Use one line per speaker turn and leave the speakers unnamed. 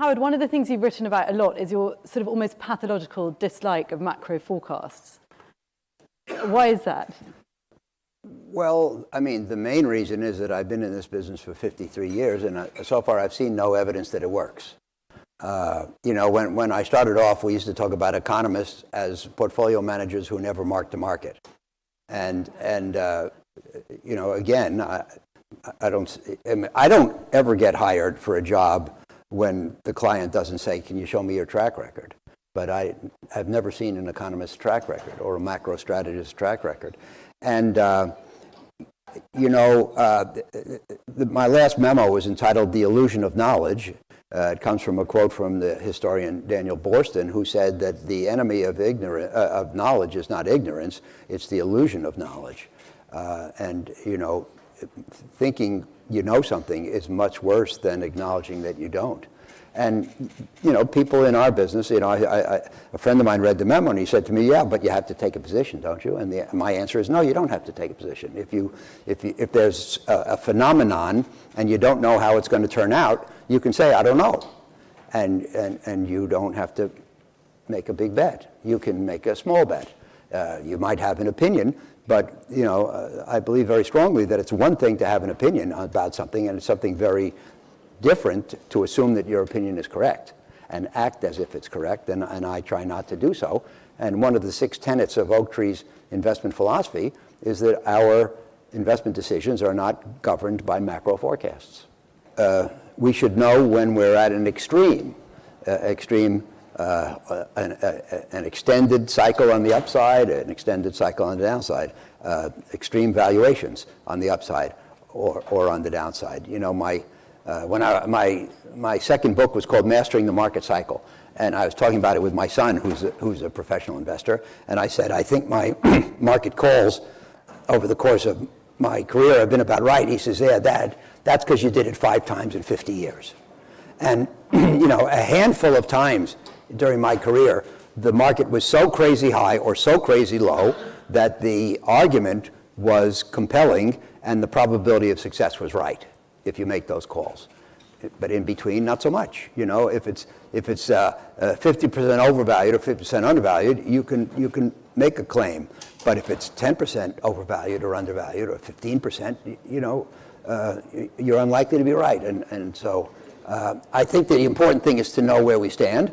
Howard, one of the things you've written about a lot is your sort of almost pathological dislike of macro forecasts. Why is that?
Well, I mean, the main reason is that I've been in this business for 53 years, and so far I've seen no evidence that it works. When I started off, we used to talk about economists as portfolio managers who never mark to market. And again, I don't ever get hired for a job when the client doesn't say, "Can you show me your track record?" But I have never seen an economist's track record or a macro strategist's track record. And my last memo was entitled "The Illusion of Knowledge." It comes from a quote from the historian Daniel Boorstin, who said that the enemy of knowledge is not ignorance; it's the illusion of knowledge. Thinking you know something is much worse than acknowledging that you don't. And people in our business, a friend of mine read the memo and he said to me, "Yeah, but you have to take a position, don't you?" And my answer is, no, you don't have to take a position. If there's a phenomenon and you don't know how it's going to turn out, you can say, "I don't know," and you don't have to make a big bet. You can make a small bet. You might have an opinion, but I believe very strongly that it's one thing to have an opinion about something, and it's something very different to assume that your opinion is correct and act as if it's correct, and I try not to do so. And one of the 6 tenets of Oaktree's investment philosophy is that our investment decisions are not governed by macro forecasts. We should know when we're at an extreme, an extended cycle on the upside, an extended cycle on the downside, extreme valuations on the upside or on the downside. My second book was called Mastering the Market Cycle, and I was talking about it with my son, who's a professional investor, and I said, I think my market calls over the course of my career have been about right. He says, "Yeah, Dad, that's because you did it 5 times in 50 years. And a handful of times during my career, the market was so crazy high or so crazy low that the argument was compelling and the probability of success was right if you make those calls. But in between, not so much. If it's 50% overvalued or 50% undervalued, you can make a claim. But if it's 10% overvalued or undervalued or 15%, you're unlikely to be right. And so I think the important thing is to know where we stand.